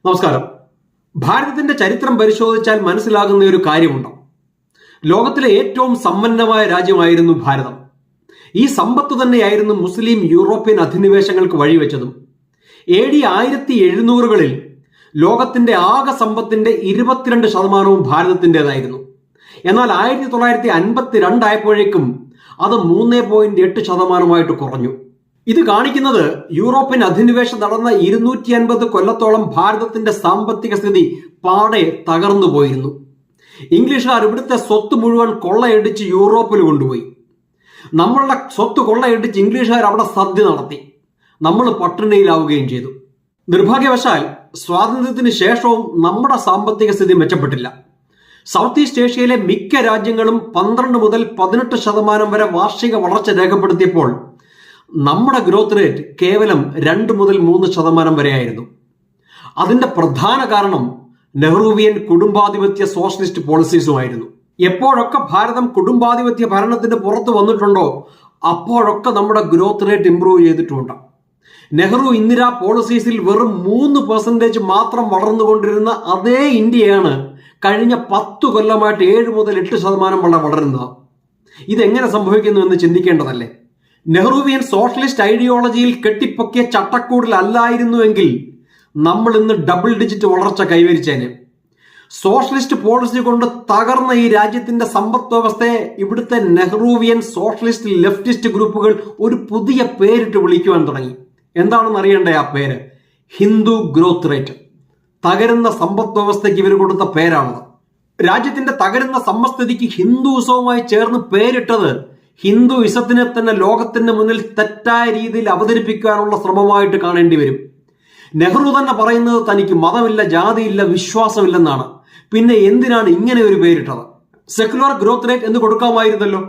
നമസ്കാരം. ഭാരതത്തിന്റെ ചരിത്രം പരിശോധിച്ചാൽ മനസ്സിലാകുന്ന ഒരു കാര്യമുണ്ട്. ലോകത്തിലെ ഏറ്റവും സമ്പന്നമായ രാജ്യമായിരുന്നു ഭാരതം. ഈ സമ്പത്ത് തന്നെയായിരുന്നു മുസ്ലിം യൂറോപ്യൻ അധിനിവേശങ്ങൾക്ക് വഴിവെച്ചതും. AD 1700-കളിൽ ലോകത്തിന്റെ ആകെ സമ്പത്തിന്റെ 22% ഭാരതത്തിൻ്റെതായിരുന്നു. എന്നാൽ 1952 ആയപ്പോഴേക്കും അത് 3.8% കുറഞ്ഞു. ഇത് കാണിക്കുന്നത് യൂറോപ്യൻ അധിനിവേശം നടന്ന 250 കൊല്ലത്തോളം ഭാരതത്തിന്റെ സാമ്പത്തിക സ്ഥിതി പാടെ തകർന്നു പോയിരുന്നു. ഇംഗ്ലീഷുകാർ ഇവിടുത്തെ സ്വത്ത് മുഴുവൻ കൊള്ളയടിച്ച് യൂറോപ്പിൽ കൊണ്ടുപോയി. നമ്മളുടെ സ്വത്ത് കൊള്ളയടിച്ച് ഇംഗ്ലീഷുകാർ അവിടെ സദ്യ നടത്തി. നമ്മൾ പട്ടിണിയിലാവുകയും ചെയ്തു. നിർഭാഗ്യവശാൽ സ്വാതന്ത്ര്യത്തിന് ശേഷവും നമ്മുടെ സാമ്പത്തിക സ്ഥിതി മെച്ചപ്പെട്ടില്ല. സൗത്ത് ഈസ്റ്റ് ഏഷ്യയിലെ മിക്ക രാജ്യങ്ങളും 12 മുതൽ 18% വരെ വാർഷിക വളർച്ച രേഖപ്പെടുത്തിയപ്പോൾ നമ്മുടെ ഗ്രോത്ത് റേറ്റ് കേവലം 2 മുതൽ 3% വരെയായിരുന്നു. അതിന്റെ പ്രധാന കാരണം നെഹ്റുവിയൻ കുടുംബാധിപത്യ സോഷ്യലിസ്റ്റ് പോളിസീസുമായിരുന്നു. എപ്പോഴൊക്കെ ഭാരതം കുടുംബാധിപത്യ ഭരണത്തിന്റെ പുറത്ത് വന്നിട്ടുണ്ടോ അപ്പോഴൊക്കെ നമ്മുടെ ഗ്രോത്ത് റേറ്റ് ഇംപ്രൂവ് ചെയ്തിട്ടുണ്ട്. നെഹ്റു ഇന്ദിര പോളിസീസിൽ വെറും 3% മാത്രം വളർന്നുകൊണ്ടിരുന്ന അതേ ഇന്ത്യയാണ് കഴിഞ്ഞ 10 കൊല്ലമായിട്ട് 7 മുതൽ 8% വളരുന്നത്. ഇതെങ്ങനെ സംഭവിക്കുന്നു എന്ന് ചിന്തിക്കേണ്ടതല്ലേ? നെഹ്റുവിയൻ സോഷ്യലിസ്റ്റ് ഐഡിയോളജിയിൽ കെട്ടിപ്പൊക്കിയ ചട്ടക്കൂടിലല്ലായിരുന്നുവെങ്കിൽ നമ്മൾ ഇന്ന് ഡബിൾ ഡിജിറ്റ് വളർച്ച കൈവരിച്ചേനെ. സോഷ്യലിസ്റ്റ് പോളിസി കൊണ്ട് തകർന്ന ഈ രാജ്യത്തിന്റെ സമ്പദ് വ്യവസ്ഥയെ ഇവിടുത്തെ നെഹ്റുവിയൻ സോഷ്യലിസ്റ്റ് ലെഫ്റ്റിസ്റ്റ് ഗ്രൂപ്പുകൾ ഒരു പുതിയ പേരിട്ട് വിളിക്കുവാൻ തുടങ്ങി. എന്താണെന്ന് അറിയണ്ടേ ആ പേര്? Hindu growth rate. തകരുന്ന സമ്പദ് വ്യവസ്ഥയ്ക്ക് ഇവർ കൊടുത്ത പേരാണത്. രാജ്യത്തിന്റെ തകരുന്ന സമ്പദ്സ്ഥിതിക്ക് ഹിന്ദുസവുമായി ചേർന്ന് പേരിട്ടത് ഹിന്ദുയിസത്തിനെ തന്നെ ലോകത്തിന്റെ മുന്നിൽ തെറ്റായ രീതിയിൽ അവതരിപ്പിക്കാനുള്ള ശ്രമമായിട്ട് കാണേണ്ടി വരും. നെഹ്റു തന്നെ പറയുന്നത് തനിക്ക് മതമില്ല, ജാതിയില്ല, വിശ്വാസമില്ലെന്നാണ്. പിന്നെ എന്തിനാണ് ഇങ്ങനെ ഒരു പേരിട്ടത്? സെക്യുലർ ഗ്രോത്ത് റേറ്റ് എന്ന് കൊടുക്കാമായിരുന്നല്ലോ,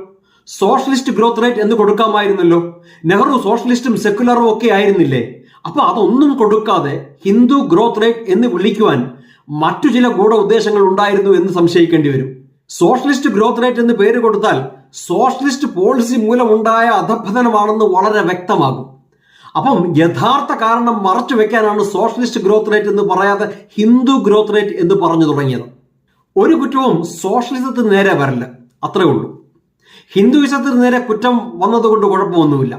സോഷ്യലിസ്റ്റ് ഗ്രോത്ത് റേറ്റ് എന്ന് കൊടുക്കാമായിരുന്നല്ലോ. നെഹ്റു സോഷ്യലിസ്റ്റും സെക്യുലറും ഒക്കെ ആയിരുന്നില്ലേ? അപ്പൊ അതൊന്നും കൊടുക്കാതെ ഹിന്ദു ഗ്രോത്ത് റേറ്റ് എന്ന് വിളിക്കുവാൻ മറ്റു ചില ഗൂഢ ഉദ്ദേശങ്ങൾ ഉണ്ടായിരുന്നു എന്ന് സംശയിക്കേണ്ടി വരും. സോഷ്യലിസ്റ്റ് ഗ്രോത്ത് റേറ്റ് എന്ന് പേര് കൊടുത്താൽ സോഷ്യലിസ്റ്റ് പോളിസി മൂലമുണ്ടായ അധപതനമാണെന്ന് വളരെ വ്യക്തമാകും. അപ്പം യഥാർത്ഥ കാരണം മറച്ചു വെക്കാനാണ് സോഷ്യലിസ്റ്റ് ഗ്രോത്ത് റേറ്റ് എന്ന് പറയാതെ ഹിന്ദു ഗ്രോത്ത് റേറ്റ് എന്ന് പറഞ്ഞു തുടങ്ങിയത്. ഒരു കുറ്റവും സോഷ്യലിസത്തിന് നേരെ വരില്ല, അത്രേ ഉള്ളൂ. ഹിന്ദുയിസത്തിന് നേരെ കുറ്റം വന്നതുകൊണ്ട് കുഴപ്പമൊന്നുമില്ല.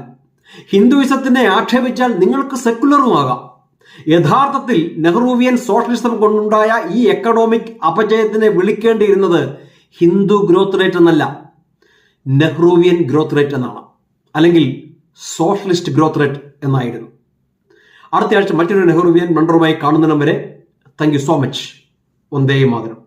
ഹിന്ദുയിസത്തിനെ ആക്ഷേപിച്ചാൽ നിങ്ങൾക്ക് സെക്യുലറുമാകാം. യഥാർത്ഥത്തിൽ നെഹ്റുവിയൻ സോഷ്യലിസം കൊണ്ടുണ്ടായ ഈ എക്കണോമിക് അപജയത്തിനെ വിളിക്കേണ്ടിയിരുന്നത് ഹിന്ദു ഗ്രോത്ത് റേറ്റ് എന്നല്ല, നെഹ്റുവിയൻ ഗ്രോത്ത് റേറ്റ് എന്നാണ്, അല്ലെങ്കിൽ സോഷ്യലിസ്റ്റ് ഗ്രോത്ത് റേറ്റ് എന്നായിരുന്നു. അടുത്ത ആഴ്ച മറ്റൊരു നെഹ്റുവിയൻ മണ്ടറുമായി കാണുന്നതിനും വരെ thank you so much. Vande Mataram.